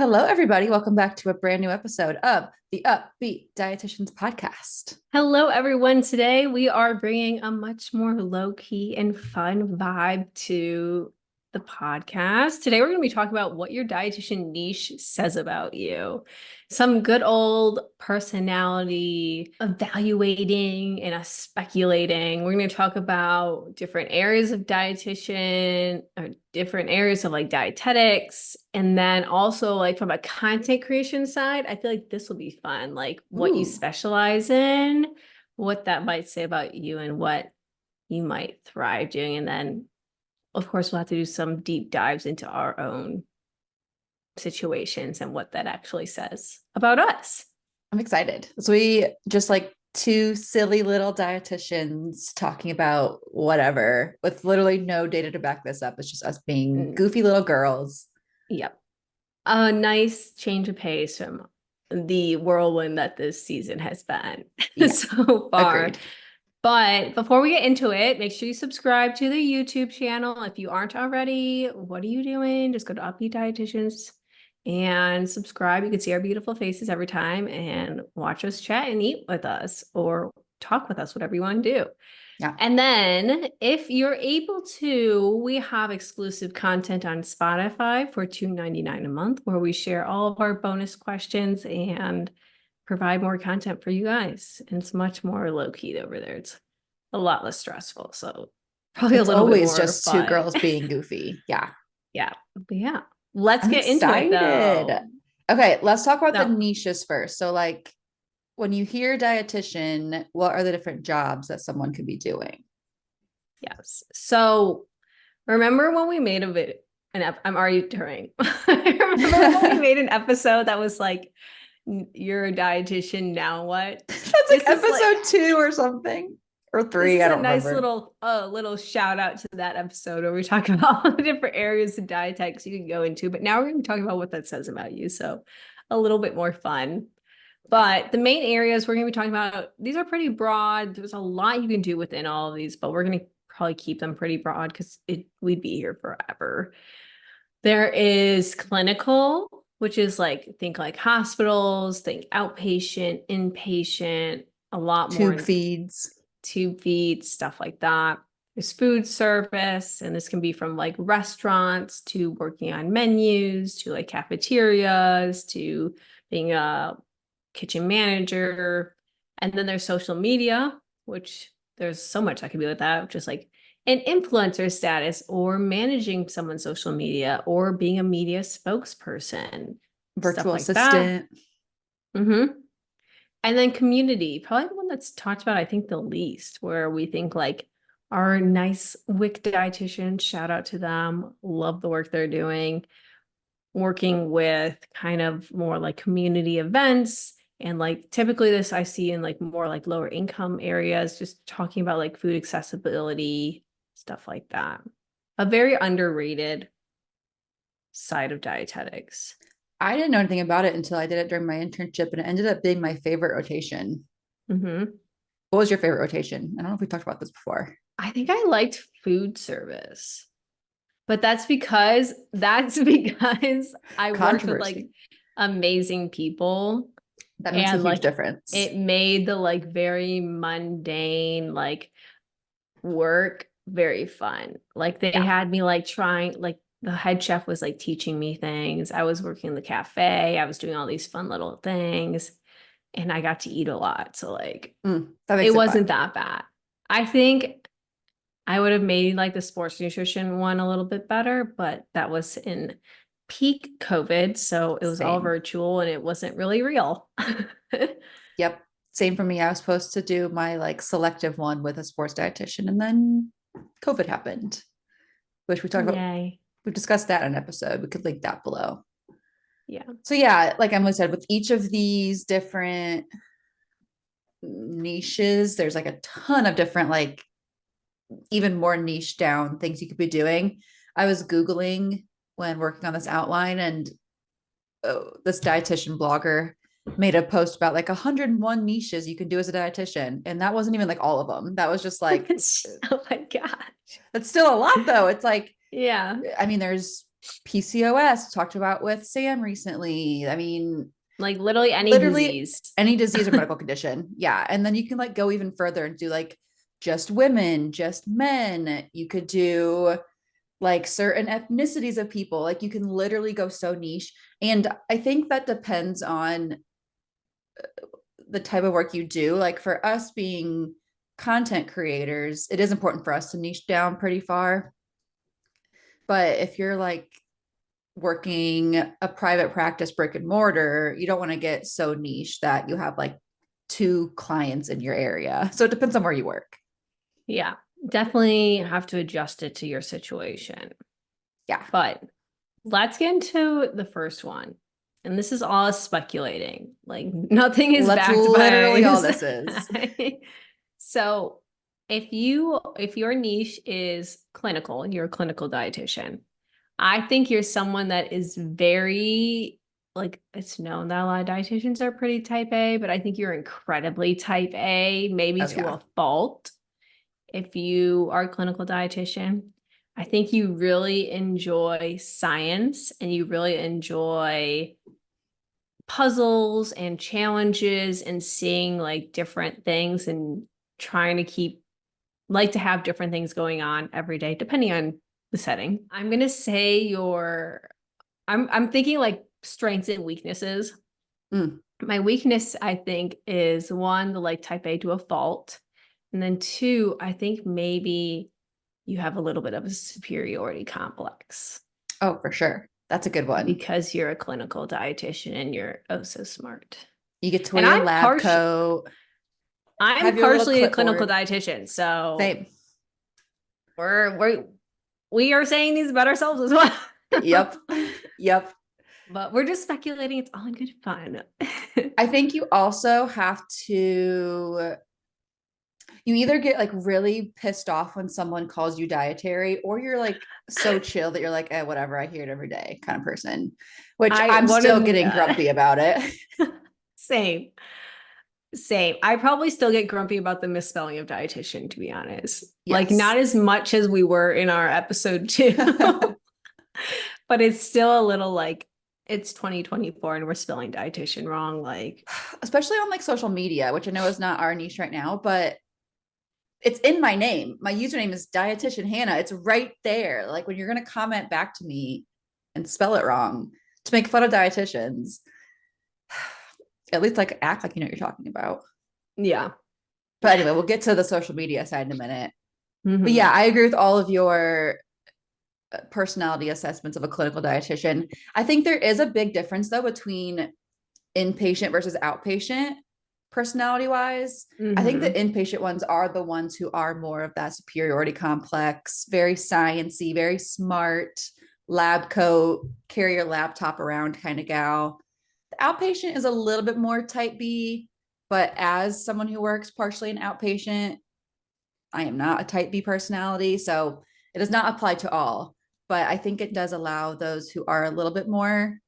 Hello, everybody. Welcome back to a brand new episode of the Up-Beet Dietitians podcast. Hello, everyone. Today we are bringing a much more low-key and fun vibe to the podcast. Today we're going to be talking about what your dietitian niche says about you. Some good old personality evaluating and speculating. We're going to talk about different areas of dietitian or different areas of like dietetics. And then also like from a content creation side, I feel like this will be fun. Like what you Ooh, specialize in, what that might say about you and what you might thrive doing. And then of course we'll have to do some deep dives into our own situations and what that actually says about us. I'm excited. So we just like two silly little dietitians talking about whatever with literally no data to back this up. It's just us being Mm, goofy little girls. yep. A nice change of pace from the whirlwind that this season has been Yeah, so far. agreed. But before we get into it, make sure you subscribe to the YouTube channel. If you aren't already, what are you doing? Just go to Up-Beet Dietitians and subscribe. You can see our beautiful faces every time and watch us chat and eat with us or talk with us, whatever you want to do. Yeah. And then if you're able to, we have exclusive content on Spotify for $2.99 a month where we share all of our bonus questions and provide more content for you guys. And it's much more low key over there. It's a lot less stressful. So probably a It's little bit always more just two fun. girls being goofy. Yeah. Yeah. But yeah. Let's I'm get into it excited. though. Okay, let's talk about the So niches first. So, like, when you hear dietitian, what are the different jobs that someone could be doing? yes. So remember when we made a video, I'm already turning. Remember when we made an episode that was like, you're a dietitian, now what? That's like This is like, episode two or something, or this three. is I a don't nice remember. little shout out to that episode where we talk about all the different areas of dietetics you can go into. But now we're going to be talking about what that says about you. So a little bit more fun. But the main areas we're going to be talking about, these are pretty broad. There's a lot you can do within all of these, but we're going to probably keep them pretty broad because we'd be here forever. There is clinical, which is like think like hospitals, think outpatient, inpatient, a lot more Tube in feeds. tube feeds, stuff like that. There's food service, and this can be from like restaurants to working on menus to like cafeterias to being a kitchen manager. And then there's social media, which there's so much that could be with that, just like an influencer status or managing someone's social media or being a media spokesperson, stuff Virtual like that. assistant. Mm-hmm. And then community, probably the one that's talked about, I think, the least, where we think like our nice WIC dietitians, shout out to them, love the work they're doing, working with kind of more like community events. And like typically this I see in like more like lower income areas, just talking about like food accessibility, stuff like that. A very underrated side of dietetics. I didn't know anything about it until I did it during my internship, and it ended up being my favorite rotation. Mm-hmm. What was your favorite rotation? I don't know if we talked about this before. I think I liked food service. But that's because I worked with like Controversy. amazing people That makes a and huge like difference. it made the like very mundane like work very fun. Like they Yeah. had me like trying like the head chef was like teaching me things. I was working in the cafe. I was doing all these fun little things and I got to eat a lot. So like That it makes it wasn't fun. that bad. I think I would have made like the sports nutrition one a little bit better, but that was in peak COVID. So it was all Same. virtual and it wasn't really real. Yep. Same for me. I was supposed to do my like selective one with a sports dietitian, and then COVID happened, which we talked about. Yay. We've discussed that in an episode. We could link that below. Yeah. So yeah, like Emily said, with each of these different niches, there's like a ton of different, like even more niche down things you could be doing. I was Googling when working on this outline, and this dietitian blogger made a post about like 101 niches you can do as a dietitian. And that wasn't even like all of them. That was just like, Oh my gosh. it's still a lot though. It's like, Yeah. I mean, there's PCOS, talked about with Sam recently. I mean, Like literally any literally disease. any disease or medical condition. Yeah. And then you can like go even further and do like just women, just men. You could do like certain ethnicities of people. Like you can literally go so niche. And I think that depends on the type of work you do. Like for us being content creators, it is important for us to niche down pretty far. But if you're like working a private practice brick and mortar, you don't want to get so niche that you have like two clients in your area. So it depends on where you work. Yeah, definitely have to adjust it to your situation. Yeah. But let's get into the first one. And this is all speculating. Like nothing is That's backed literally by all this is. So if your niche is clinical and you're a clinical dietitian, I think you're someone that is very like it's known that a lot of dietitians are pretty type A, but I think you're incredibly type A, maybe Oh, to yeah. a fault. If you are a clinical dietitian, I think you really enjoy science and you really enjoy puzzles and challenges and seeing like different things and trying to keep like to have different things going on every day, depending on the setting. I'm gonna say I'm thinking like strengths and weaknesses. Mm. My weakness, I think, is one, the like type A to a fault. And then two, I think maybe you have a little bit of a superiority complex Oh, for sure. That's a good one. because you're a clinical dietitian and you're oh so smart. You get to wear And your lab coat, I'm have your little partially a clinical clipboard. dietitian, so Same. we are saying these about ourselves as well. Yep. Yep. But we're just speculating. It's all in good fun. I think you also have to, you either get like really pissed off when someone calls you dietary, or you're like so chill that you're like, eh, whatever, I hear it every day kind of person, which I I'm one still of getting grumpy about it. same. Same. I probably still get grumpy about the misspelling of dietitian, to be honest. Like Yes. not as much as we were in our episode 2, but it's still a little like it's 2024 and we're spelling dietitian wrong. Like, Especially on like social media, which I know is not our niche right now, but it's in my name. My username is Dietitian Hannah. It's right there. Like when you're going to comment back to me and spell it wrong to make fun of dietitians, at least like act like you know what you're talking about. yeah. But anyway, we'll get to the social media side in a minute. But yeah, Mhm. I agree with all of your personality assessments of a clinical dietitian. I think there is a big difference though between inpatient versus outpatient personality wise. I think the Mhm. inpatient ones are the ones who are more of that superiority complex, very sciency, very smart, lab coat, carry your laptop around kind of gal. The outpatient is a little bit more type B, but as someone who works partially in outpatient, I am not a type B personality, so it does not apply to all, but I think it does allow those who are a little bit more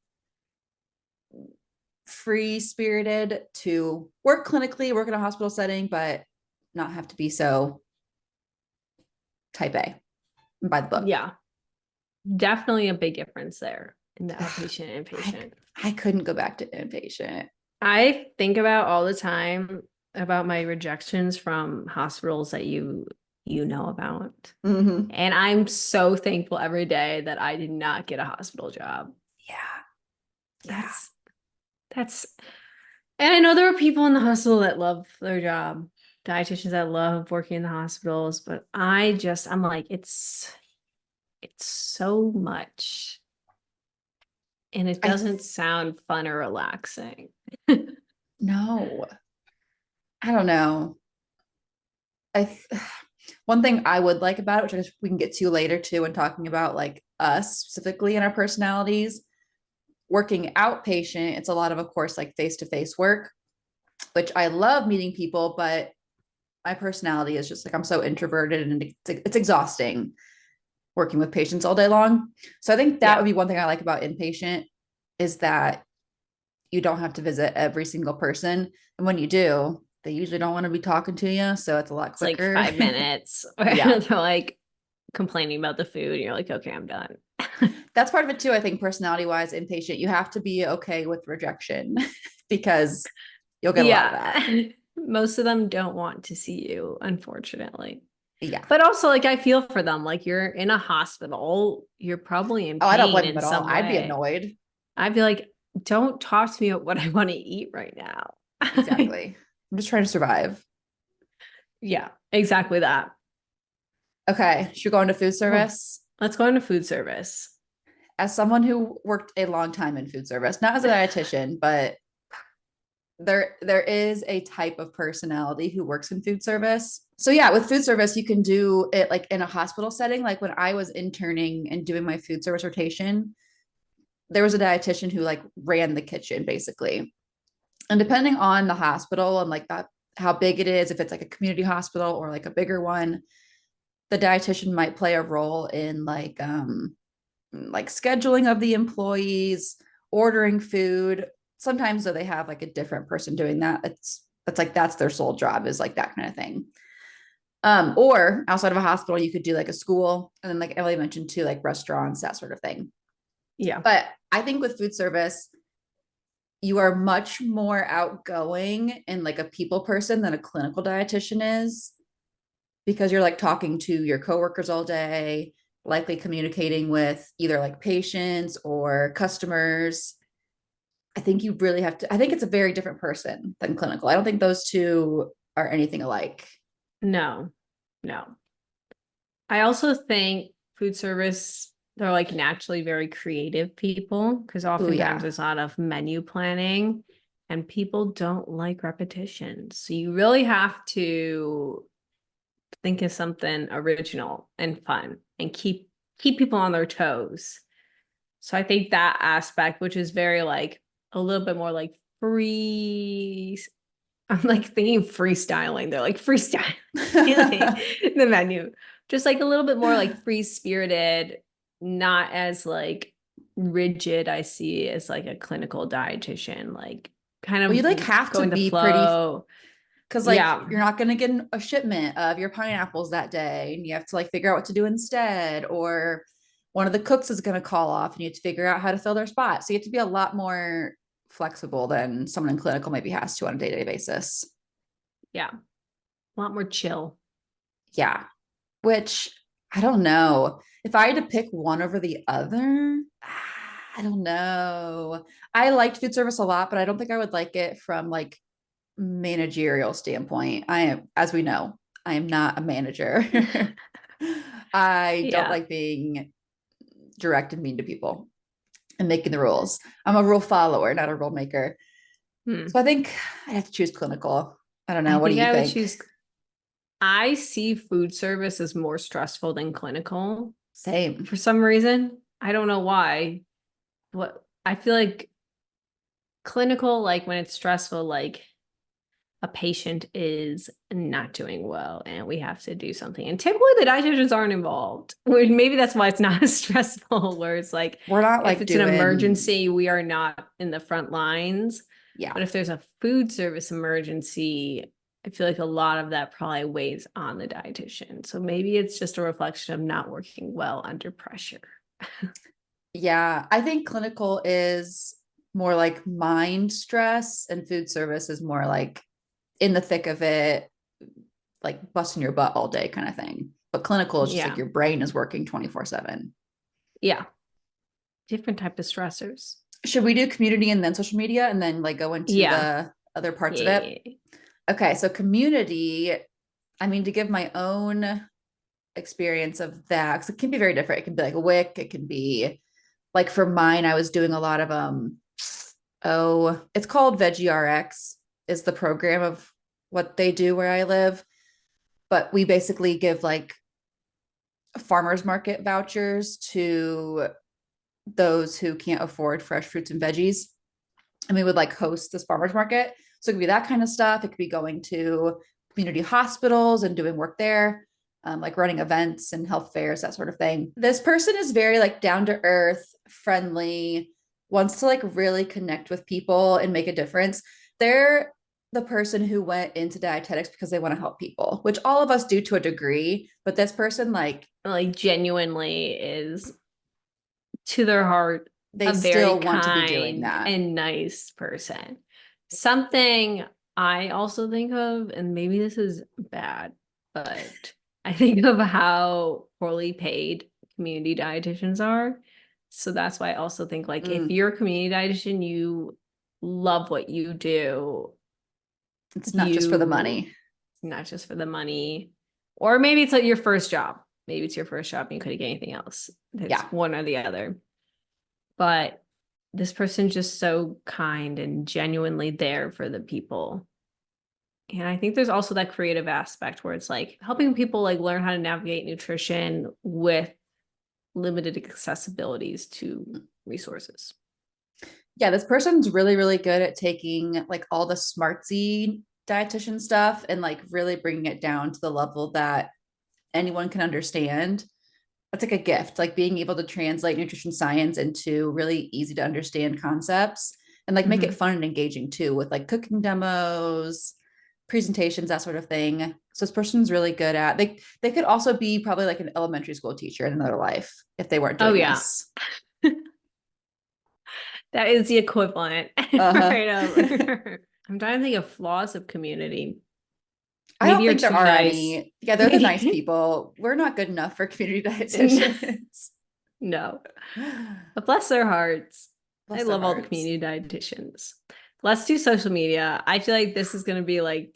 free spirited to work clinically, work in a hospital setting, but not have to be so type A by the book. Yeah. Definitely a big difference there in the Ugh, outpatient and I, inpatient. I couldn't go back to inpatient. I think about all the time about my rejections from hospitals that you know about. Mm-hmm. And I'm so thankful every day that I did not get a hospital job. Yeah. Yeah. That's that's and I know there are people in the hospital that love their job, dietitians that love working in the hospitals, but I'm like it's so much and it I doesn't sound fun or relaxing. no, I don't know. One thing I would like about it, which I guess we can get to later too, when talking about like us specifically and our personalities, working outpatient, it's a lot of course, like face to face work, which I love meeting people, but my personality is just like I'm so introverted and it's exhausting working with patients all day long. So I think that Yeah. would be one thing I like about inpatient is that you don't have to visit every single person. And when you do, they usually don't want to be talking to you. So it's a lot It's like quicker. 5 minutes. Yeah. They're like complaining about the food. And you're like, okay, I'm done. That's part of it too. I think personality wise, impatient, you have to be okay with rejection because you'll get a lot of Yeah. that. Most of them don't want to see you, unfortunately. Yeah. But also, like, I feel for them. Like, you're in a hospital, you're probably in Oh, I don't pain blame them in at all. some I'd be way. annoyed. I'd be like, don't talk to me about what I want to eat right now. Exactly. I'm just trying to survive. Yeah, exactly that. Okay. Should we go into food Well, service? let's go into food service. As someone who worked a long time in food service, not as a dietitian, but there is a type of personality who works in food service. So yeah, with food service, you can do it like in a hospital setting. Like when I was interning and doing my food service rotation, there was a dietitian who like ran the kitchen basically. And depending on the hospital and like that, how big it is, if it's like a community hospital or like a bigger one, the dietitian might play a role in like scheduling of the employees, ordering food. Sometimes though they have like a different person doing that. It's like that's their sole job is like that kind of thing. Or outside of a hospital, you could do like a school, and then like Emily mentioned too, like restaurants, that sort of thing. Yeah. But I think with food service, you are much more outgoing and like a people person than a clinical dietitian is because you're like talking to your coworkers all day, likely communicating with either like patients or customers. I think you really have to, I think it's a very different person than clinical. I don't think those two are anything alike. No, no. I also think food service, they're like naturally very creative people because Oh, oftentimes yeah. there's a lot of menu planning and people don't like repetition. So you really have to think of something original and fun and keep people on their toes. So I think that aspect, which is very like a little bit more like free. I'm like thinking freestyling. They're like freestyling the menu. Just like a little bit more like free spirited, not as like rigid, I see as like a clinical dietitian, like kind Well, you like of have to going the be pretty flow. because like Yeah. you're not going to get a shipment of your pineapples that day and you have to like figure out what to do instead, or one of the cooks is going to call off and you have to figure out how to fill their spot, so you have to be a lot more flexible than someone in clinical maybe has to on a day-to-day basis. Yeah. A lot more chill. Yeah, which I don't know if I had to pick one over the other. I don't know. I liked food service a lot, but I don't think I would like it from like managerial standpoint. I am, as we know, I am not a manager. I don't Yeah. like being direct and mean to people and making the rules. I'm a rule follower, not a rule maker. Hmm. So I think I have to choose clinical. I don't know. I What do think you I would think? choose, I see food service as more stressful than clinical Same. for some reason. I don't know why. What I feel like clinical, like when it's stressful, like a patient is not doing well and we have to do something. And typically the dietitians aren't involved. Maybe that's why it's not as stressful, where it's like We're not if like it's an doing, emergency, we are not in the front lines. yeah. But if there's a food service emergency, I feel like a lot of that probably weighs on the dietitian. So maybe it's just a reflection of not working well under pressure. Yeah. I think clinical is more like mind stress and food service is more like in the thick of it, like busting your butt all day kind of thing. But clinical is just like Yeah. your brain is working 24/7. Yeah. Different type of stressors. Should we do community and then social media and then like go into Yeah. the other parts of it? Yeah. Okay, so community, I mean, to give my own experience of that, because it can be very different. It can be like a WIC, it can be like for mine, I was doing a lot of it's called Veggie RX is the program of what they do where I live. But we basically give like farmers market vouchers to those who can't afford fresh fruits and veggies. And we would like host this farmers market. So it could be that kind of stuff. It could be going to community hospitals and doing work there, like running events and health fairs, that sort of thing. This person is very like down to earth, friendly, wants to like really connect with people and make a difference. They're the person who went into dietetics because they want to help people, which all of us do to a degree. But this person, like, Like genuinely is to their heart, They a very still want to be doing kind that. and nice person. Something I also think of, and maybe this is bad, but I think of how poorly paid community dietitians are. So that's why I also think like if Mm, you're a community dietitian, you love what you do, it's not just for the you money. not just for the money, or maybe it's like your first job. Maybe it's your first job and you couldn't get anything else. It's Yeah. one or the other. But this person's just so kind and genuinely there for the people. And I think there's also that creative aspect where it's like helping people like learn how to navigate nutrition with limited accessibilities to resources. Yeah, this person's really, really good at taking like all the smartsy dietitian stuff and like really bringing it down to the level that anyone can understand. That's like a gift, like being able to translate nutrition science into really easy to understand concepts and like make it Mhm. fun and engaging too with like cooking demos, presentations, that sort of thing. So this person's really good at they could also be probably like an elementary school teacher in another life if they weren't Oh doing yeah, this. that is the equivalent. Uh-huh. Right. I'm trying to think of flaws of community. I Maybe don't you're think there too are nice. any. Yeah, they're the nice people. We're not good enough for community dietitians. No, but bless their hearts. I Bless their love all the hearts. community dietitians. Let's do social media. I feel like this is going to be like,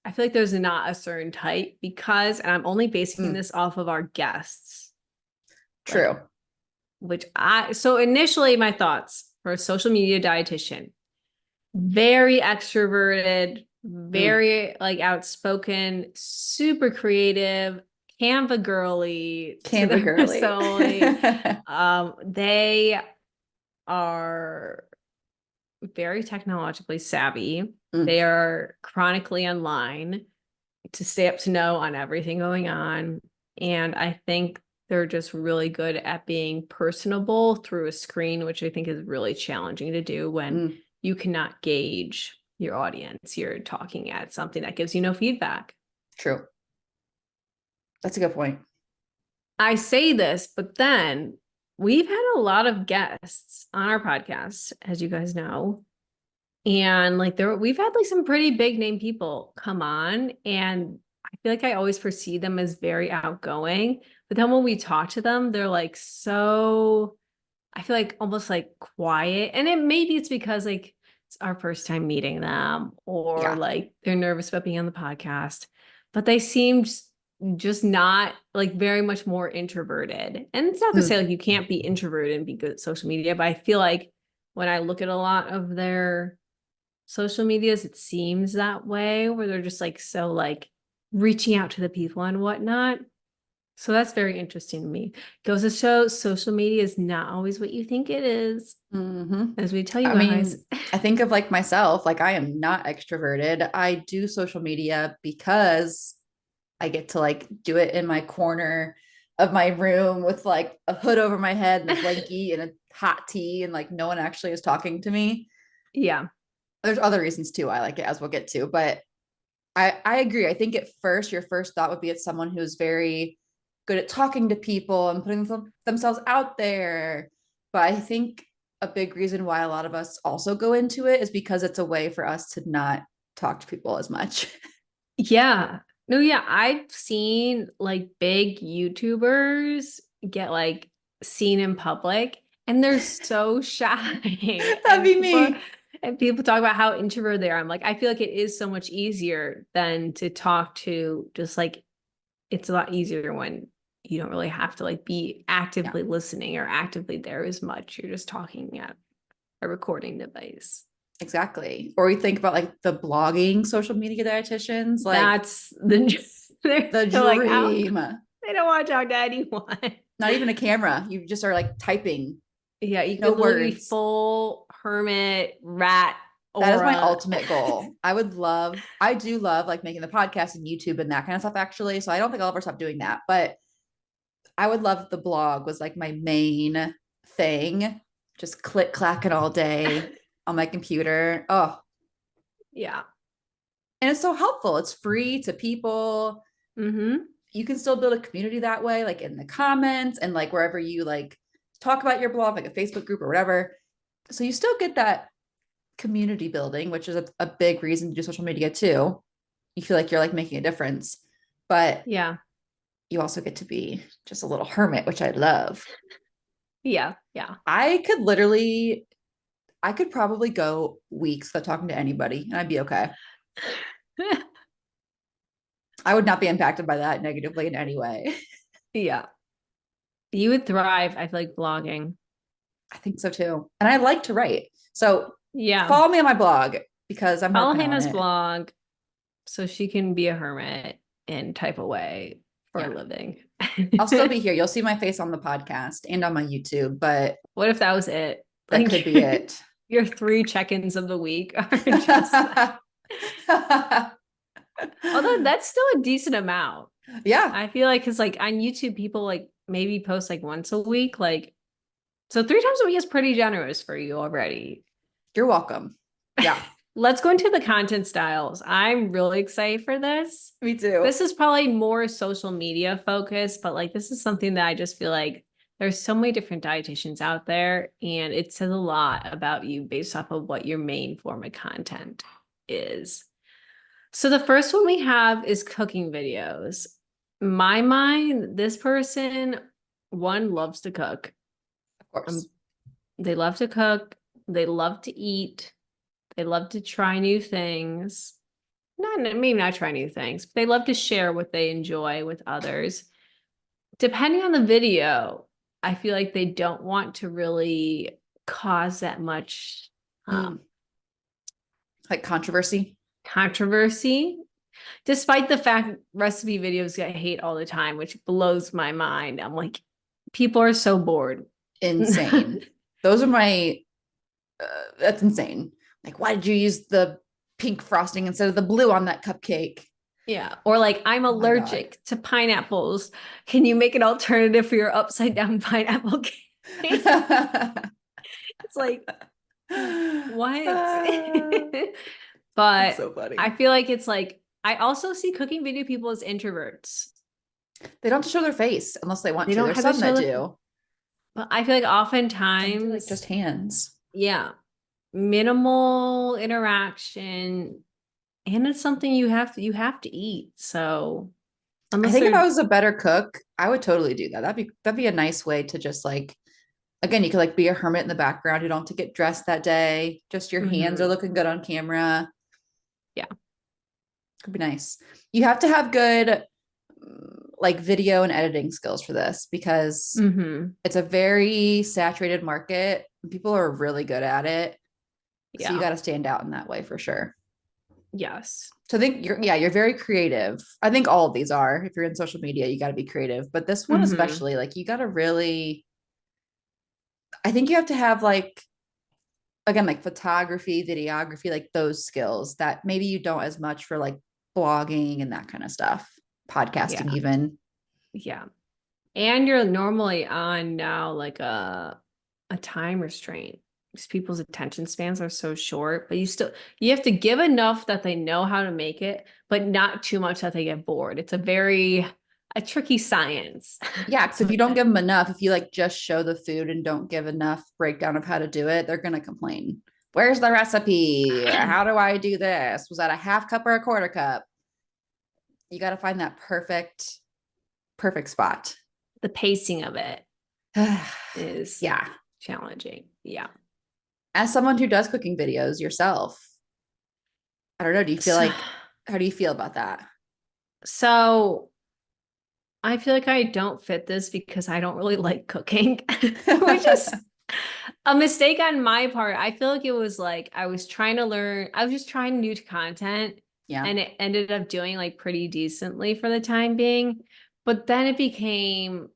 I feel like there's not a certain type because, and I'm only basing Mm, this off of our guests, like, true. so initially my thoughts for a social media dietitian, very extroverted, Mm, very like outspoken, super creative, Canva girly to Canva their girly. personality. They are very technologically savvy. Mm, They are chronically online to stay up to know on everything going on. And I think they're just really good at being personable through a screen, which I think is really challenging to do when mm, you cannot gauge your audience. You're talking at something that gives you no feedback. true. That's a good point. I say this, but then we've had a lot of guests on our podcast, as you guys know. And like we've had like some pretty big name people come on, and I feel like I always perceive them as very outgoing. But then when we talk to them, they're like so, I feel like almost like quiet. And maybe it's because like it's our first time meeting them, or Yeah. like they're nervous about being on the podcast. But they seemed just not like very much more introverted. And it's not to say Mm, like you can't be introverted and be good at social media, but I feel like when I look at a lot of their social medias, it seems that way, where they're just like so like reaching out to the people and whatnot. So that's very interesting to me. Goes to show social media is not always what you think it is, hmm as we tell you I guys. mean, I think of like myself, like I am not extroverted. I do social media because I get to like do it in my corner of my room with like a hood over my head and a blankie and a hot tea and like no one actually is talking to me. Yeah. There's other reasons too I like it as we'll get to, but I agree. I think at first your first thought would be it's someone who's very good at talking to people and putting themselves out there. But I think a big reason why a lot of us also go into it is because it's a way for us to not talk to people as much. Yeah. No, yeah. I've seen like big YouTubers get like seen in public and they're so shy. That'd be me. And people talk about how introverted they are. I'm like, I feel like it is so much easier than to talk to just like it's a lot easier when you don't really have to like be Yeah, actively listening or actively there as much. You're just talking at a recording device. exactly. Or we think about like the blogging social media dietitians, like That's the they're the like out. dream. They don't want to talk to anyone. Not even a camera. You just are like typing, Yeah, you no could literally words. full hermit rat That is my aura. ultimate goal. I do love like making the podcast and YouTube and that kind of stuff actually. So I don't think I'll ever stop doing that. But I would love if the blog was like my main thing, just click clacking all day on my computer. Oh, Yeah. and it's so helpful. It's free to people. Mm-hmm. You can still build a community that way, like in the comments and like wherever you like talk about your blog, like a Facebook group or whatever. So you still get that community building, which is a big reason to do social media too. You feel like you're like making a difference, but Yeah. you also get to be just a little hermit, which I love. Yeah. Yeah. I could probably go weeks without talking to anybody and I'd be okay. I would not be impacted by that negatively in any way. Yeah. You would thrive, I feel like, blogging. I think so too. And I like to write. So Yeah. follow me on my blog because I'm Follow working on Hannah's it. blog so she can be a hermit and type away for a Yeah. living. I'll still be here. You'll see my face on the podcast and on my YouTube, but What if that was it? that could Like be it. your 3 check-ins of the week are just that. Although that's still a decent amount. Yeah, I feel like because like on YouTube, people like maybe post like once a week. Like so 3 times a week is pretty generous for you already. you're welcome. Yeah, Let's go into the content styles. I'm really excited for this. me too. This is probably more social media focused, but like this is something that I just feel like there's so many different dietitians out there, and it says a lot about you based off of what your main form of content is. So the first one we have is cooking videos. My mind, this person, one loves to cook. Of course. They love to cook. They love to eat. They love to try new things. Not maybe not try new things, but they love to share what they enjoy with others. Depending on the video, I feel like they don't want to really cause that much Like controversy. controversy, despite the fact recipe videos get hate all the time, which blows my mind. I'm like, people are so bored. Insane. Those are my, that's insane. Like, why did you use the pink frosting instead of the blue on that cupcake? Yeah. Or like, I'm Oh my God. allergic to pineapples. Can you make an alternative for your upside down pineapple cake? It's like, what? That's But so funny. I feel like it's like, I also see cooking video people as introverts. They don't have to show their face unless they want They to. don't There's have to some show that the, do. but I feel like Some do like just oftentimes, hands. yeah, minimal interaction. And it's something you have to eat. So I unless think if I they're was a better cook, I would totally do that. That'd be a nice way to just like, again, you could like be a hermit in the background. You don't have to get dressed that day. Just your hands are Mhm. looking good on camera. Yeah. Could be nice. You have to have good like video and editing skills for this because Hmm. it's a very saturated market. People are really good at it. So you Yeah. got to stand out in that way for sure. Yes. So I think you're very creative. I think all of these are. If you're in social media, you got to be creative. But this one Hmm. especially, like you got to really, I think you have to have like again like photography, videography, like those skills that maybe you don't as much for like blogging and that kind of stuff, podcasting Yeah. even. Yeah. And you're normally on now like a time restraint because people's attention spans are so short, but you have to give enough that they know how to make it, but not too much that they get bored. It's a tricky science. Yeah, because if you don't give them enough, if you like just show the food and don't give enough breakdown of how to do it, they're gonna complain. Where's the recipe? How do I do this? Was that a half cup or a quarter cup? You got to find that perfect spot. The pacing of it is Yeah. challenging. Yeah. As someone who does cooking videos yourself, I don't know. Do you feel So, like, how do you feel about that? so I feel like I don't fit this because I don't really like cooking, which is a mistake on my part. I feel like it was like I was trying to learn, I was just trying new content Yeah. and it ended up doing like pretty decently for the time being. But then it became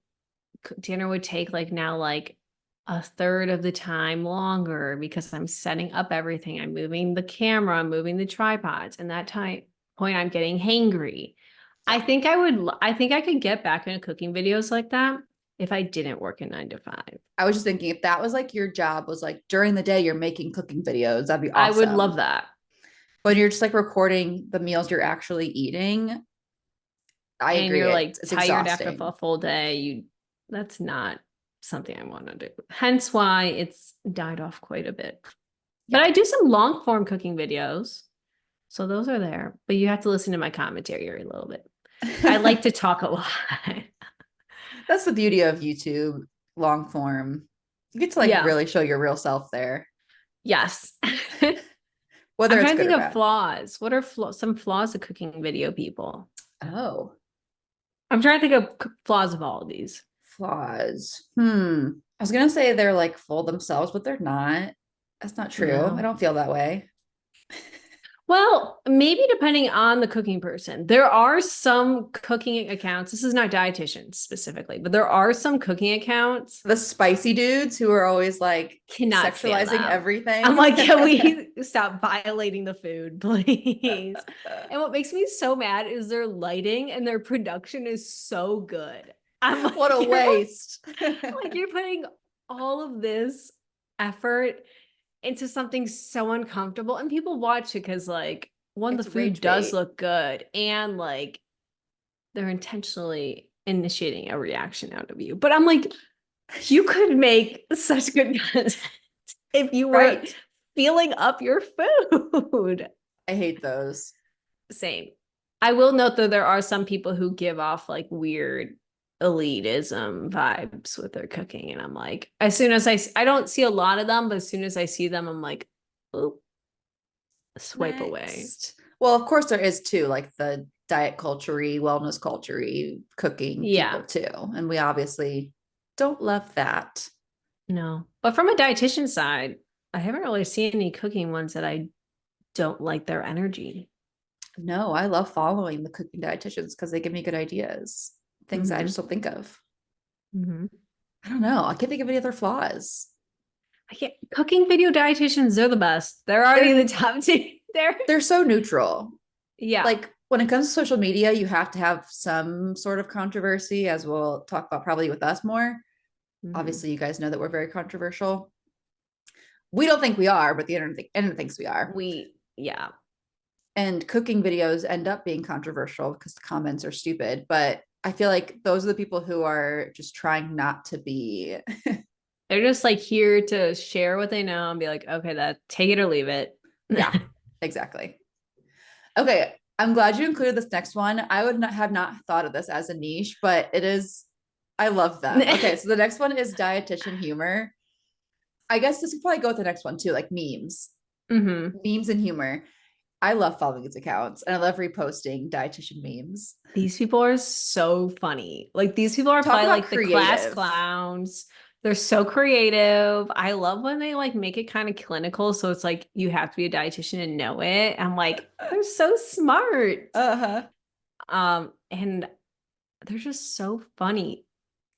dinner would take like now like a third of the time longer because I'm setting up everything. I'm moving the camera, I'm moving the tripods, and that time point I'm getting hangry. Yeah. I think I could get back into cooking videos like that if I didn't work a 9 to 5. I was just thinking if that was like your job was like during the day, you're making cooking videos, that'd be I would love awesome. that. But you're just like recording the meals you're actually eating. I And agree. you're like It's tired after exhausting. a full day. That's not something I want to do. Hence why it's died off quite a bit. But Yeah. I do some long form cooking videos. So those are there. But you have to listen to my commentary a little bit. I like to talk a lot. That's the beauty of YouTube, long form. You get to like Yeah. really show your real self there, Yes. whether I'm it's trying to good think or of bad. flaws. What are some flaws of cooking video people? Oh, I'm trying to think of flaws of all of these. flaws. I was gonna say they're like full themselves, but they're not. That's not true. I No. don't feel that way. Well, maybe depending on the cooking person. There are some cooking accounts. This is not dietitians specifically, but there are some cooking accounts. The spicy dudes who are always like Cannot stand sexualizing them. I'm everything. like, can we stop violating the food, please? And what makes me so mad is their lighting and their production is so good. I'm like, What a waste. you're putting all of this effort into something so uncomfortable, and people watch it because like one, the It's food rage does bait. look good, and like they're intentionally initiating a reaction out of you. But I'm like, you could make such good content if you were Right. feeling up your food. I hate those. Same. I will note though, there are some people who give off like weird elitism vibes with their cooking. And I'm like, as soon as I don't see a lot of them, but as soon as I see them, I'm like, oh, swipe away. Next. Well, of course there is too, like the diet culture, wellness culture, cooking Yeah, people too. And we obviously don't love that. no. But from a dietitian side, I haven't really seen any cooking ones that I don't like their energy. No, I love following the cooking dietitians because they give me good ideas, things that I Mm-hmm. just don't think of. Mm-hmm. I don't know. I can't think of any other flaws. I can't, cooking video dietitians, they're the best. They're already They're the top two. They're they're so neutral. yeah. Like when it comes to social media, you have to have some sort of controversy, as we'll talk about probably with us more. Mm-hmm. Obviously, you guys know that we're very controversial. We don't think we are, but the internet thinks we are. Yeah. And cooking videos end up being controversial because the comments are stupid. But I feel like those are the people who are just trying not to be. They're just like here to share what they know and be like, okay, that take it or leave it. Yeah, exactly. Okay, I'm glad you included this next one. I would not have not thought of this as a niche, but it is. I love them. Okay, so the next one is dietitian humor. I guess this could probably go with the next one too, like memes, Mm-hmm. memes and humor. I love following these accounts and I love reposting dietitian memes. These people are so funny. Like these people are Talk probably about like the class creative. clowns. They're so creative. I love when they like make it kind of clinical. So it's like you have to be a dietitian and know it. I'm like, they're so smart. Uh-huh. And they're just so funny.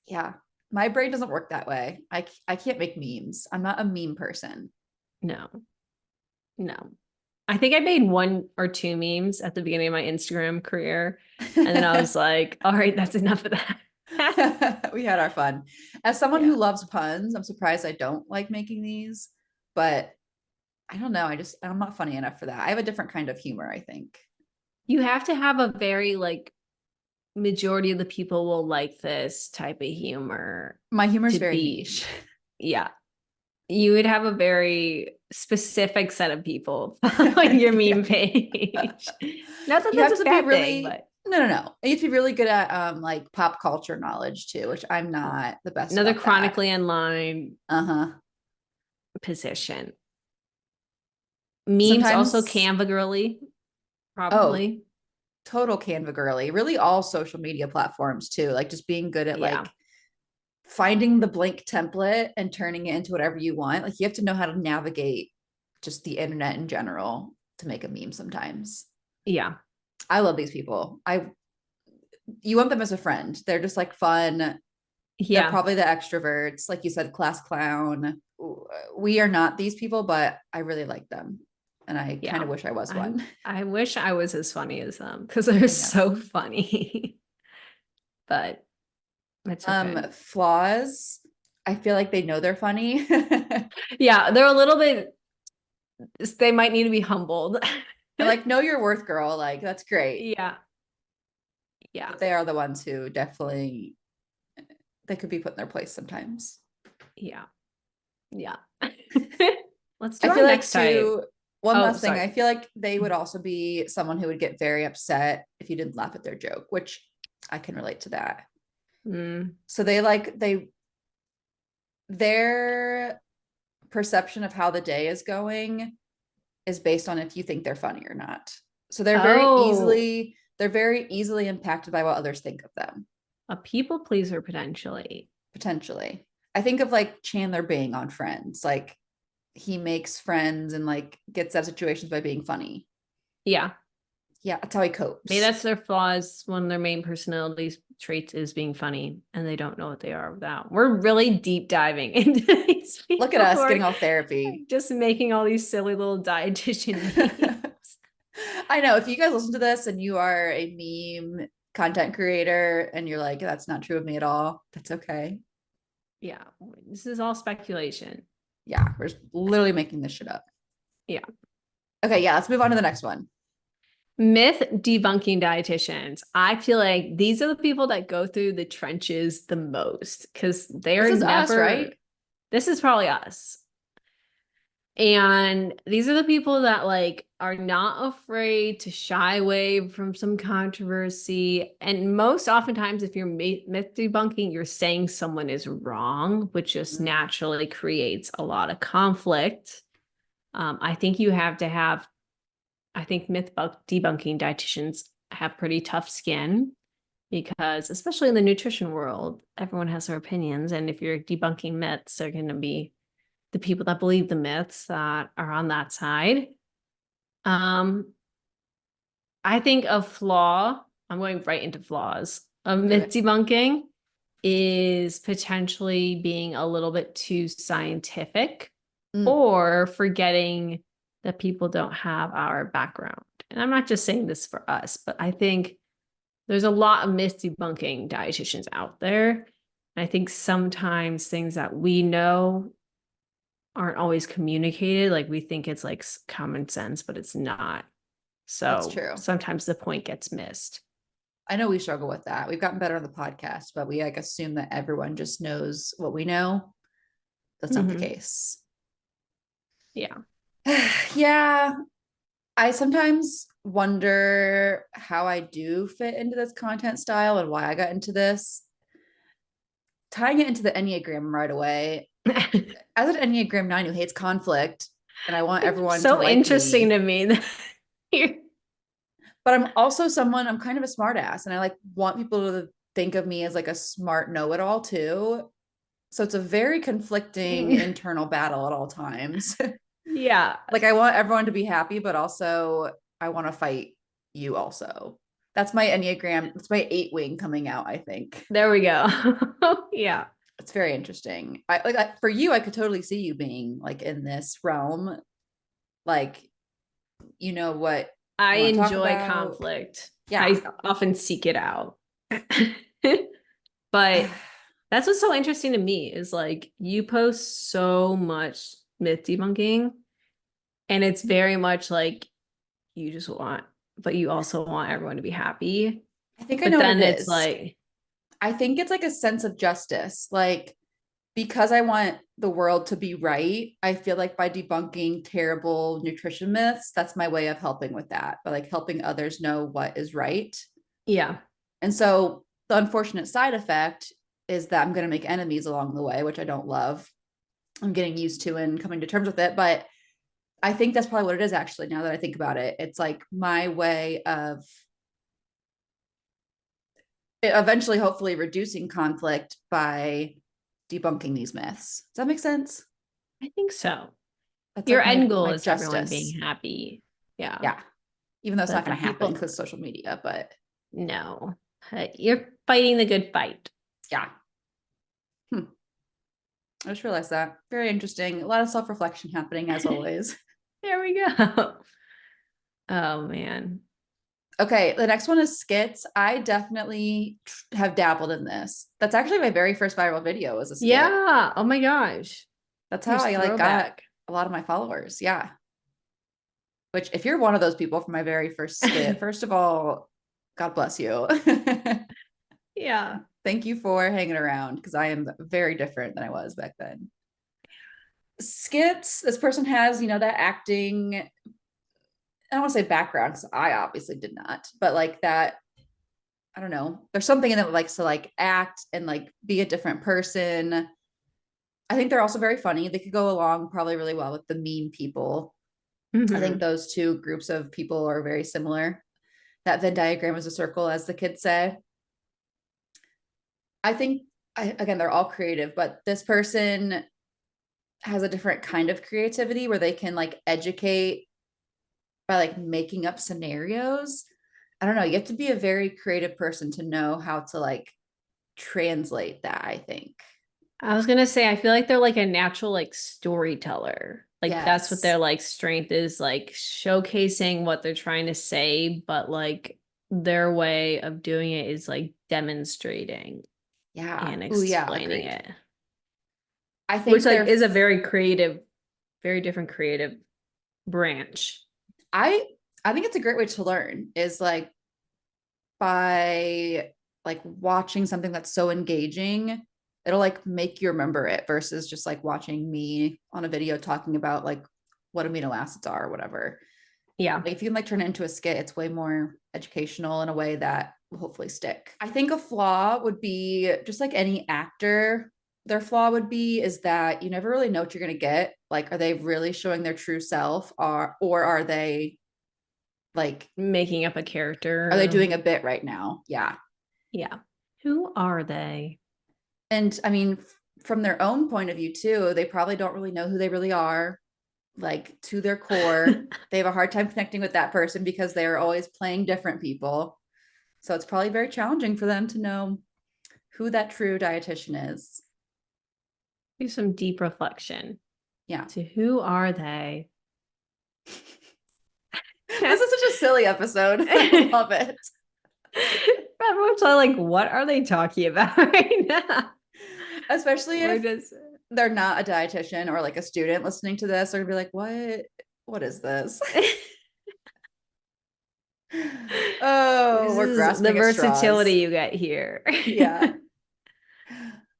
Yeah. My brain doesn't work that way. I can't make memes. I'm not a meme person. No, no. I think I made one or two memes at the beginning of my Instagram career. And then I was like, all right, that's enough of that. We had our fun. As someone who Yeah. loves puns, I'm surprised I don't like making these, but I don't know. I'm not funny enough for that. I have a different kind of humor, I think. You have to have a very like majority of the people will like this type of humor My humor is to very be, niche. yeah. You would have a very specific set of people following your Yeah. meme page. Not that You that's have a to be bad thing, really but no. You have to be really good at like pop culture knowledge too, which I'm not the best another about that. chronically online Uh-huh. position. Memes also Sometimes, Canva girly, oh, probably. total Canva girly. Really all social media platforms too. Like just being good at Yeah. like finding the blank template and turning it into whatever you want. Like you have to know how to navigate just the internet in general to make a meme sometimes. Yeah. I love these people. I You want them as a friend. They're just like fun. They're Yeah. probably the extroverts, like you said, class clown. We are not these people, but I really like them. And I kind Yeah. of wish I was I one. I wish I was as funny as them because they're I know. so funny. But it's okay. Flaws. I feel like they know they're funny. Yeah, they're a little bit, they might need to be humbled. And like, know your worth, girl. Like, that's great. Yeah. Yeah. But they are the ones who definitely they could be put in their place sometimes. Yeah. Yeah. Let's do I our feel like next type. too, one Oh, last thing, sorry. I feel like they would also be someone who would get very upset if you didn't laugh at their joke, which I can relate to that. Mm. So their perception of how the day is going is based on if you think they're funny or not. So Oh, they're very easily impacted by what others think of them, a people pleaser potentially. potentially. I think of like Chandler Bing on Friends. Like he makes friends and like gets out of situations by being funny. Yeah. Yeah, that's how he Maybe copes. that's their flaws. One of their main personality traits is being funny, and they don't know what they are without. We're really deep diving into these Look at people who us are getting all therapy. just making all these silly little dietitian memes. I know if you guys listen to this and you are a meme content creator and you're like, that's not true of me at all, that's okay. Yeah, this is all speculation. Yeah, we're just literally making this shit up. Yeah. Okay, yeah, let's move on to the next one. Myth debunking dietitians. I feel like these are the people that go through the trenches the most because This they're is us, never, right? this is probably us. And these are the people that like are not afraid to shy away from some controversy. And most oftentimes, if you're myth debunking, you're saying someone is wrong, which just Mm. naturally creates a lot of conflict. I think you have to have, I think debunking dietitians have pretty tough skin because, especially in the nutrition world, everyone has their opinions. And if you're debunking myths, they're going to be the people that believe the myths that are on that side. Um, I think a flaw, I'm going right into flaws of Do myth it. debunking is potentially being a little bit too scientific Mm, or forgetting that people don't have our background. And I'm not just saying this for us, but I think there's a lot of myth debunking dietitians out there. And I think sometimes things that we know aren't always communicated. Like we think it's like common sense, but it's not. that's So true. sometimes the point gets missed. I know we struggle with that. We've gotten better on the podcast, but we like assume that everyone just knows what we know. That's not the Mm-hmm. case. Yeah. Yeah, I sometimes wonder how I do fit into this content style and why I got into this. Tying it into the Enneagram right away. As an Enneagram 9 who hates conflict, and I want It's everyone to so like interesting me, to me that you're but I'm also someone, I'm kind of a smart ass, and I like want people to think of me as like a smart know-it-all too. So it's a very conflicting internal battle at all times. yeah. Like I want everyone to be happy, but also I want to fight you also. That's my Enneagram. It's my 8 wing coming out, I think. There we go. Yeah. It's very interesting. For you, I could totally see you being like in this realm. Like, you know what I you want to talk enjoy about. conflict. Yeah. I often seek it out. But that's what's so interesting to me is like you post so much myth debunking, and it's very much like you just want, but you also want everyone to be happy. I think I But know what it then it's is. like, I think it's like a sense of justice. Like, because I want the world to be right, I feel like by debunking terrible nutrition myths, that's my way of helping with that, by like helping others know what is right. yeah, And so the unfortunate side effect is that I'm going to make enemies along the way, which I don't love. I'm getting used to and coming to terms with it. But I think that's probably what it is actually, now that I think about it. It's like my way of eventually, hopefully, reducing conflict by debunking these myths. Does that make sense? I think so. That's Your like end my goal is everyone justice. being happy. Yeah. Yeah. Even though it's not But the going to happen people, because social media, but no. You're fighting the good fight. yeah. Hmm. I just realized that. Very interesting. A lot of self reflection happening as always. There we go. Oh man. Okay, the next one is skits. I definitely have dabbled in this. That's actually my very first viral video was a skit. Yeah. Oh my gosh. That's how Here's I like got throwback. a lot of my followers. Yeah. Which if you're one of those people from my very first skit, first of all, God bless you. Yeah. Thank you for hanging around because I am very different than I was back then. Skits, this person has, that acting, I don't want to say background because I obviously did not, but like that, I don't know. There's something in them that likes to like act and like be a different person. I think they're also very funny. They could go along probably really well with the mean people. I think Mhm. those two groups of people are very similar. That Venn diagram is a circle, as the kids say. I think, again, they're all creative, but this person has a different kind of creativity where they can like educate by like making up scenarios. I don't know. You have to be a very creative person to know how to like translate that, I think. I was gonna say, I feel like they're like a natural like storyteller. Like that's what Yes. their like strength is, like showcasing what they're trying to say, but like their way of doing it is like demonstrating Yeah. and Oh, yeah. explaining Agreed. it, I which think like they're, is a very creative, very different creative branch. I, I think it's a great way to learn is like by like watching something that's so engaging, it'll like make you remember it versus just like watching me on a video talking about like what amino acids are or whatever. Yeah. Like if you can like turn it into a skit, it's way more educational in a way that will hopefully stick. I think a flaw would be just like any actor, their flaw would be is that you never really know what you're gonna get. Like, are they really showing their true self or are they like Making up a are they character. doing a bit right now? Yeah. Yeah. Who are they? And I mean, from their own point of view too, they probably don't really know who they really are, like to their core. They have a hard time connecting with that person because they are always playing different people. So it's probably very challenging for them to know who that true dietitian is. Do some deep reflection Yeah. to who are they? This is such a silly episode. I love it. Everyone's all like, what are they talking about right now? Especially We're if just they're not a dietitian or like a student listening to this, they're gonna be like, what is this? Oh, this we're is the grasping at versatility straws. you get here. Yeah.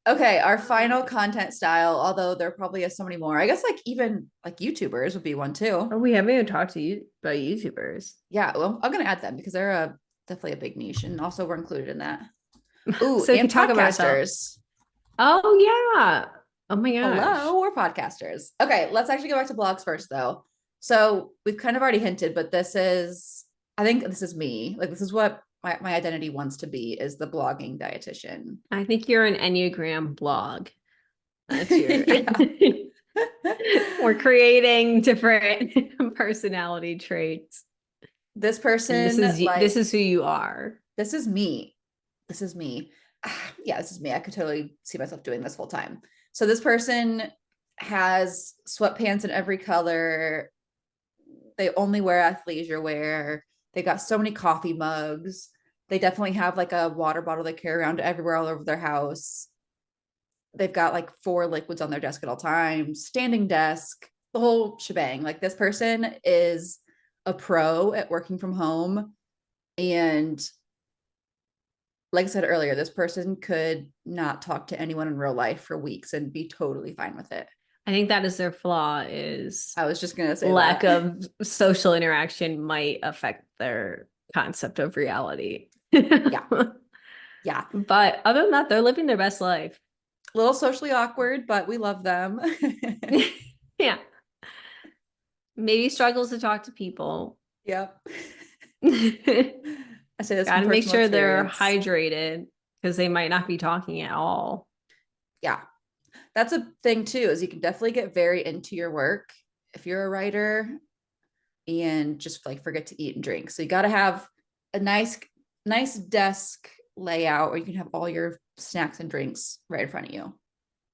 Okay, our final content style, although there probably is so many more. I guess like even like YouTubers would be one too. Oh, we haven't even talked to you about YouTubers. Yeah, well, I'm gonna add them because they're definitely a big niche, and also we're included in that. Ooh, So we and could talk about ourselves. podcasters. Oh yeah. Oh my gosh. Hello, we're podcasters. Okay, let's actually go back to blogs first, though. So we've kind of already hinted, but I think this is me. Like, this is what my identity wants to be is the blogging dietitian. I think you're an Enneagram blog. That's your Yeah. we're creating different personality traits. This And person, this like, is who you are. this is me. This is me. Yeah, this is me. I could totally see myself doing this full time. So this person has sweatpants in every color. They only wear athleisure wear. They got so many coffee mugs. They definitely have like a water bottle they carry around everywhere all over their house. They've got like 4 liquids on their desk at all times, standing desk, the whole shebang. Like this person is a pro at working from home. And like I said earlier, this person could not talk to anyone in real life for weeks and be totally fine with it. I think that is their flaw is I was just going to say lack that. of social interaction might affect their concept of reality. Yeah. Yeah. But other than that, they're living their best life. A little socially awkward, but we love them. Yeah. Maybe struggles to talk to people. Yep. Got I say this from to make personal sure they're experience. hydrated because they might not be talking at all. Yeah. That's a thing too, is you can definitely get very into your work if you're a writer and just like forget to eat and drink. So you got to have a nice desk layout where you can have all your snacks and drinks right in front of you.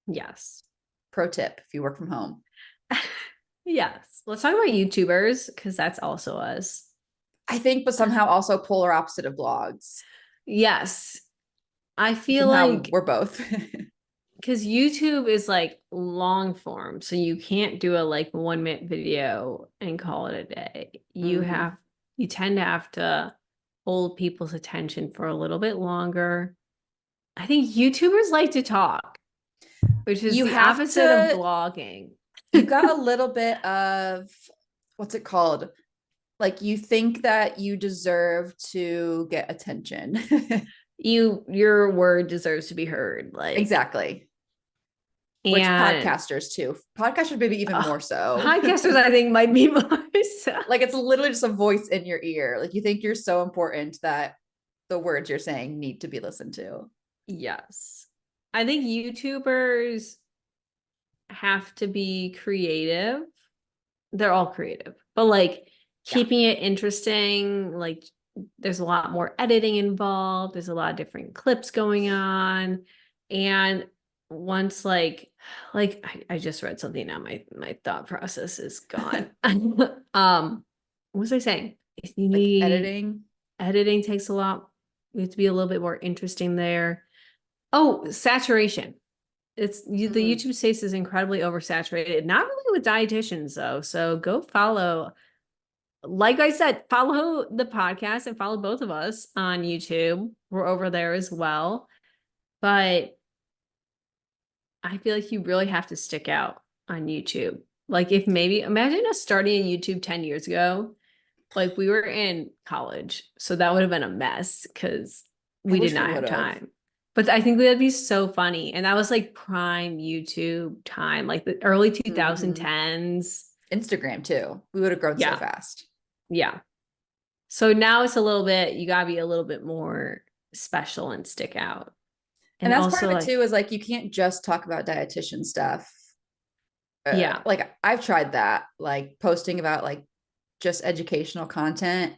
Yes. Pro tip if you work from home. Yes. Let's talk about YouTubers because that's also us. I think, but somehow also polar opposite of blogs. Yes. I feel Somehow like we're both. because YouTube is like long form, so you can't do a like 1 minute video and call it a day. Mhm. You tend to have to hold people's attention for a little bit longer. I think YouTubers like to talk, which is You the have opposite of to, blogging. you got a little bit of what's it called? Like you think that you deserve to get attention. Your word deserves to be heard, like, Exactly. Which and podcasters too. Podcasters maybe even more so. podcasters I think might be more so. Like it's literally just a voice in your ear. Like you think you're so important that the words you're saying need to be listened to. Yes. I think YouTubers have to be creative. They're all creative, but like Yeah. keeping it interesting, like there's a lot more editing involved. There's a lot of different clips going on. And once I just read something now, my thought process is gone. What was I saying? You Like need editing. editing takes a lot. We have to be a little bit more interesting there. Oh, saturation. The Mm. YouTube space is incredibly oversaturated. Not really with dietitians though. So go follow. Like I said, follow the podcast and follow both of us on YouTube. We're over there as well. But I feel like you really have to stick out on YouTube. Like if maybe imagine us starting a YouTube 10 years ago. Like we were in college, so that would have been a mess because I we did wish we not would have have. time. But I think that'd be so funny. And that was like prime YouTube time, like the early Mm-hmm. 2010s. Instagram too. We would have grown so Yeah. fast. Yeah. So now it's a little bit, you gotta be a little bit more special and stick out. And And that's part also of it like, too, is like you can't just talk about dietitian stuff. yeah, Like I've tried that, like posting about like just educational content.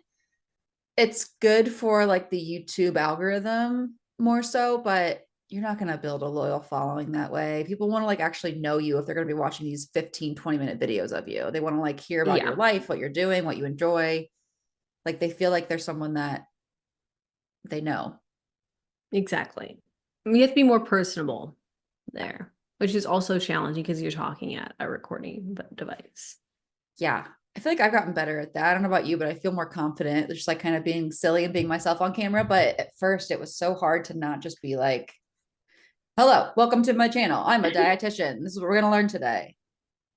It's good for like the YouTube algorithm more so, but you're not going to build a loyal following that way. People want to like actually know you if they're going to be watching these 15, 20-minute videos of you. They want to like hear about your yeah, life, what you're doing, what you enjoy. Like they feel like there's someone that they know. exactly. You have to be more personable there, which is also challenging because you're talking at a recording device. Yeah. I feel like I've gotten better at that. I don't know about you, but I feel more confident. Just like kind of being silly and being myself on camera. But at first, it was so hard to not just be like, hello, welcome to my channel. I'm a dietitian. This is what we're going to learn today.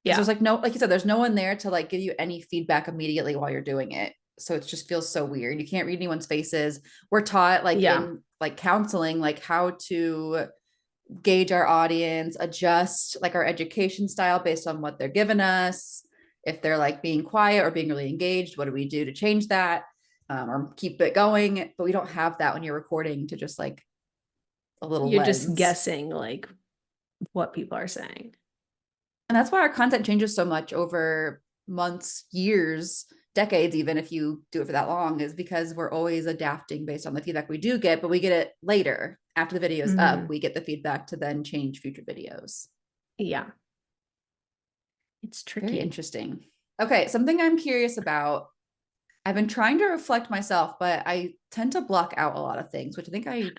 Because Yeah. there's like no, like you said, there's no one there to like give you any feedback immediately while you're doing it. So it just feels so weird. You can't read anyone's faces. We're taught like Yeah. in like counseling, like how to gauge our audience, adjust like our education style based on what they're giving us. If they're like being quiet or being really engaged, what do we do to change that or keep it going? But we don't have that when you're recording to just like a little You're just lens. guessing like what people are saying. And that's why our content changes so much over months, years, decades, even if you do it for that long, is because we're always adapting based on the feedback we do get, but we get it later after the video is up. Mhm. We get the feedback to then change future videos. Yeah. It's Very tricky. interesting. Okay, something I'm curious about. I've been trying to reflect myself, but I tend to block out a lot of things, which I think I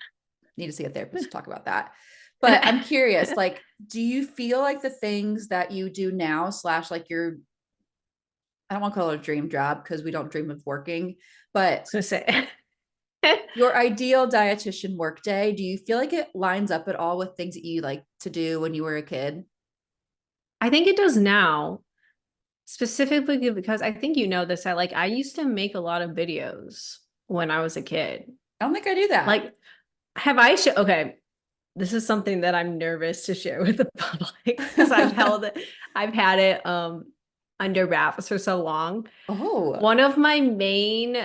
need to see a therapist to talk about that. But I'm curious, like, do you feel like the things that you do now, slash, like your, I don't want to call it a dream job because we don't dream of working, but was gonna say. your ideal dietitian workday, do you feel like it lines up at all with things that you like to do when you were a kid? I think it does now, specifically because I think you know this. I used to make a lot of videos when I was a kid. I don't think I do that. Like, have I okay, this is something that I'm nervous to share with the public because I've had it under wraps for so long. Oh, One of my main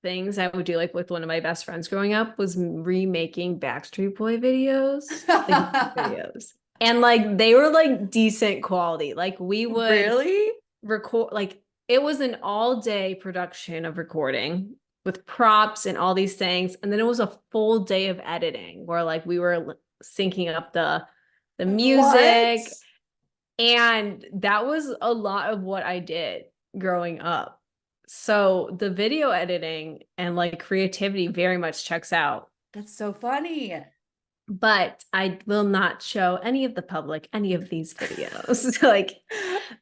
things I would do like with one of my best friends growing up was remaking Backstreet Boy videos, like videos. And like they were like decent quality. Like we would really? record like it was an all day production of recording with props and all these things. And then it was a full day of editing where like we were syncing up the What? music. And that was a lot of what I did growing up. So the video editing and like creativity very much checks out. That's so funny. But I will not show any of the public any of these videos. Like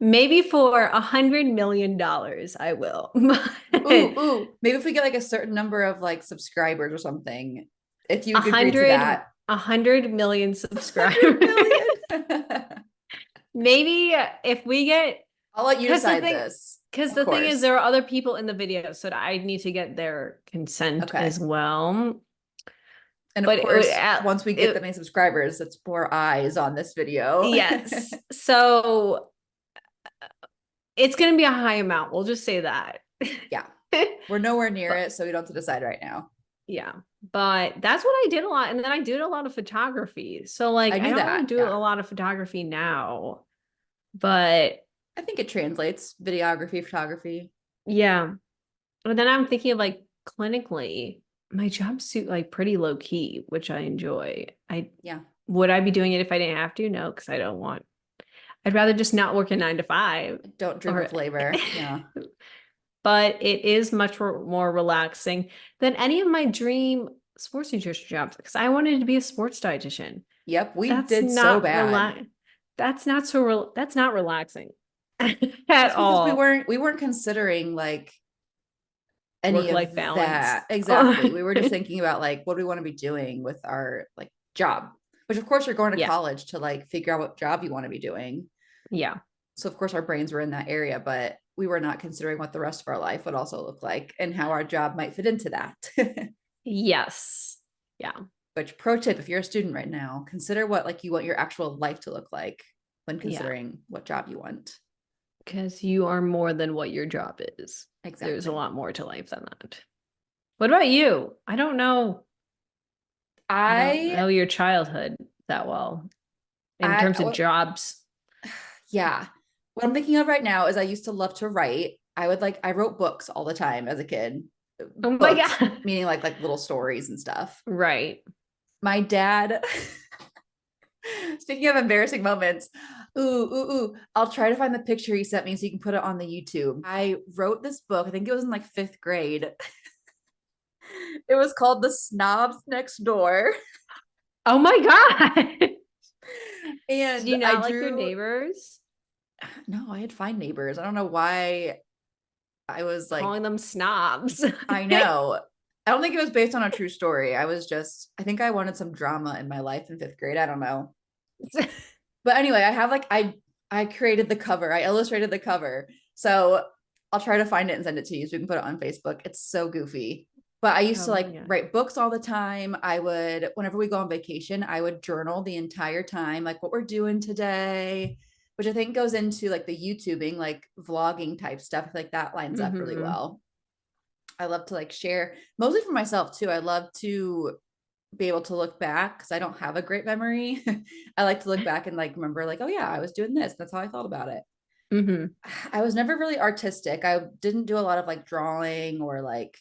maybe for $100 million, I will. Ooh, ooh. Maybe if we get like a certain number of like subscribers or something. If you a would agree to hundred, that. 100 million 100 subscribers. million. Maybe if we get, I'll let you because the decide thing, this, because of the thing is, course. there are other people in the video, so I need to get their consent Okay. as well. And of But it would, course, once we get that many subscribers, that's more eyes on this video. yes. So it's going to be a high amount. We'll just say that. Yeah. We're nowhere near But it, so we don't have to decide right now. yeah, but that's what I did a lot. And then I did a lot of photography. So like, I I knew don't really that. do a Yeah. lot of photography now, but I think it translates videography, photography. yeah. But then I'm thinking of like clinically, my job's like pretty low key, which I enjoy. Yeah. Would I be doing it if I didn't have to? No, because I don't want. I'd rather just not work a 9 to 5. Don't dream Or, of labor. Yeah. but it is much more relaxing than any of my dream sports nutrition jobs because I wanted to be a sports dietitian. Yep. We That's did so not bad. that's not relaxing at Just because we all. weren't considering like any of Work-life balance. that. Exactly. We were just thinking about like what do we want to be doing with our like job, which of course you're going to Yeah. college to like figure out what job you want to be doing. Yeah. So of course our brains were in that area, but we were not considering what the rest of our life would also look like and how our job might fit into that. Yes. Yeah. Which pro tip, if you're a student right now, consider what like you want your actual life to look like when Yeah. considering what job you want. Because you are more than what your job is. Exactly. There's a lot more to life than that. What about you? I don't know. I don't I know your childhood that well in I terms of jobs. yeah. What I'm thinking of right now is I used to love to write. I wrote books all the time as a kid. Oh my Books, God. meaning like little stories and stuff. Right. My dad, speaking of embarrassing moments, I'll try to find the picture he sent me so you can put it on the YouTube. I wrote this book, I think it was in like 5th grade. It was called The Snobs Next Door. Oh my God. Do And you I not like your drew, neighbors? no, I had fine neighbors. I don't know why I was like, Calling them snobs. I know. I don't think it was based on a true story. I think I wanted some drama in my life in 5th grade. I don't know. But anyway, I have like I created the cover. I illustrated the cover. So I'll try to find it and send it to you so we can put it on Facebook. It's so goofy. But I used Oh to my like God. write books all the time. I would, whenever we go on vacation, I would journal the entire time, like what we're doing today, which I think goes into like the YouTubing, like vlogging type stuff. Like that lines up really Mm-hmm. well. I love to like share mostly for myself too. I love to be able to look back because I don't have a great memory. I like to look back and like remember like, oh yeah, I was doing this. That's how I felt about it. Mm-hmm. I was never really artistic. I didn't do a lot of like drawing or like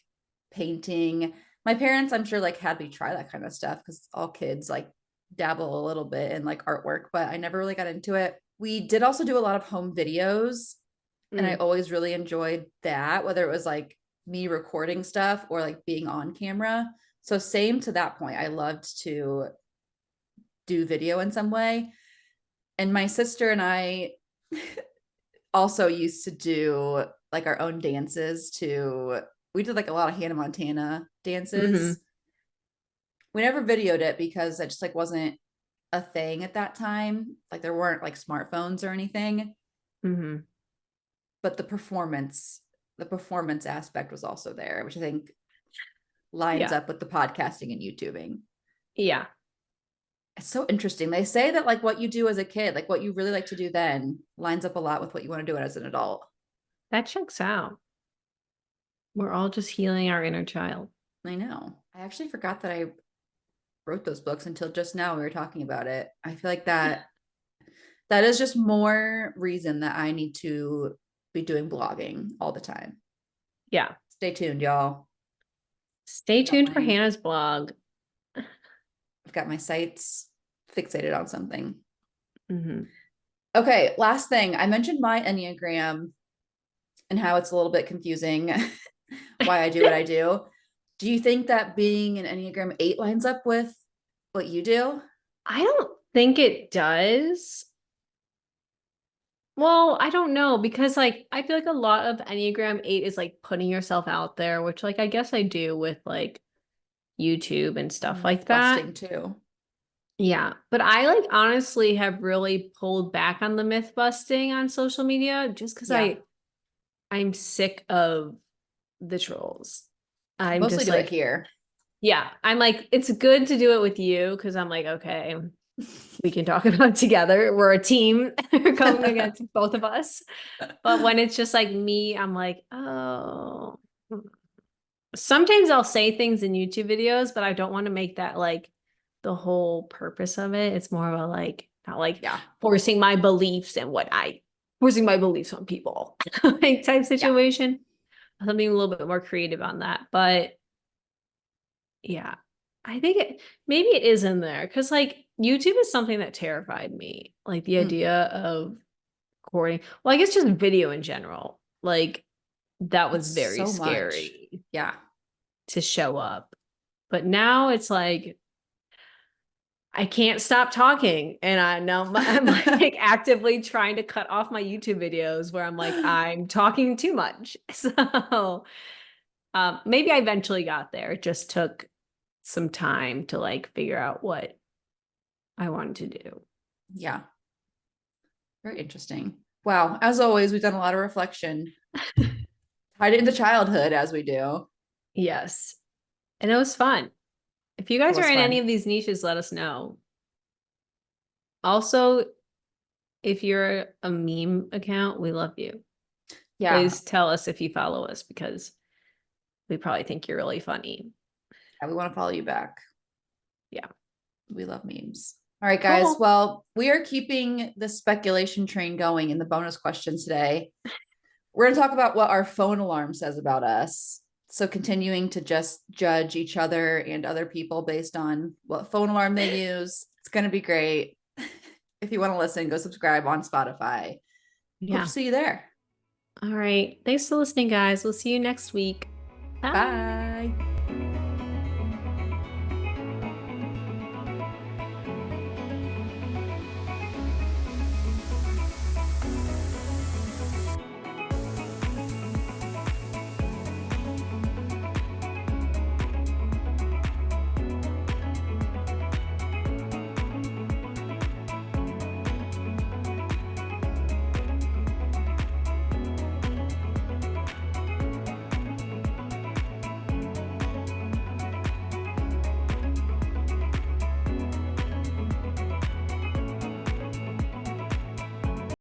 painting. My parents, I'm sure, like had me try that kind of stuff because all kids like dabble a little bit in like artwork, but I never really got into it. We did also do a lot of home videos, and I Mm. always really enjoyed that, whether it was like me recording stuff or like being on camera. So, same to that point, I loved to do video in some way. And my sister and I also used to do like our own dances to, we did like a lot of Hannah Montana Mm-hmm. dances. We never videoed it because I just like wasn't a thing at that time. Like there weren't like smartphones or anything, Mm-hmm. but the performance aspect was also there, which I think lines Yeah. up with the podcasting and YouTubing. Yeah. It's so interesting. They say that like what you do as a kid, like what you really like to do then lines up a lot with what you want to do as an adult. That checks out. We're all just healing our inner child. I know. I actually forgot that I wrote those books until just now we were talking about it. I feel like that is just more reason that I need to be doing blogging all the time. Yeah. Stay tuned, y'all. Stay Got tuned for my Hannah's blog. I've got my sights fixated on something. Mm-hmm. Okay, last thing. I mentioned my Enneagram and how it's a little bit confusing why I do what I do. Do you think that being an Enneagram 8 lines up with what you do? I don't think it does. Well, I don't know because like I feel like a lot of Enneagram 8 is like putting yourself out there, which like I guess I do with like YouTube and stuff Myth like that. busting too. Yeah, but I like honestly have really pulled back on the myth busting on social media just because Yeah. I'm sick of the trolls. I'm Mostly just do it like, here. yeah, I'm like, it's good to do it with you because I'm like, okay, we can talk about it together. We're a team. We're going against both of us. But when it's just like me, I'm like, oh. Sometimes I'll say things in YouTube videos, but I don't want to make that like the whole purpose of it. It's more of a like, not like Yeah. forcing my beliefs and forcing my beliefs on people like type Yeah. situation. Something a little bit more creative on that. But yeah, I think maybe it is in there because like YouTube is something that terrified me. Like the Mm. idea of recording, well, I guess just video in general. Like that was It's very so much. scary Yeah. to show up. But now it's like I can't stop talking. And I know I'm like actively trying to cut off my YouTube videos where I'm like, I'm talking too much. So maybe I eventually got there. It just took some time to like figure out what I wanted to do. Yeah. Very interesting. Wow. As always, we've done a lot of reflection. Tied it into childhood as we do. Yes. And it was fun. If you It guys are was in any fun. of these niches, let us know. Also, if you're a meme account, we love you. Yeah. Please tell us if you follow us because we probably think you're really funny. Yeah, we want to follow you back. Yeah. We love memes. All right, guys. Cool. Well, we are keeping the speculation train going in the bonus questions today. We're going to talk about what our phone alarm says about us. So, continuing to just judge each other and other people based on what phone alarm they use. It's going to be great. If you want to listen, go subscribe on Spotify. Hope to Yeah. see you there. All right. Thanks for listening, guys. We'll see you next week. Bye. Bye.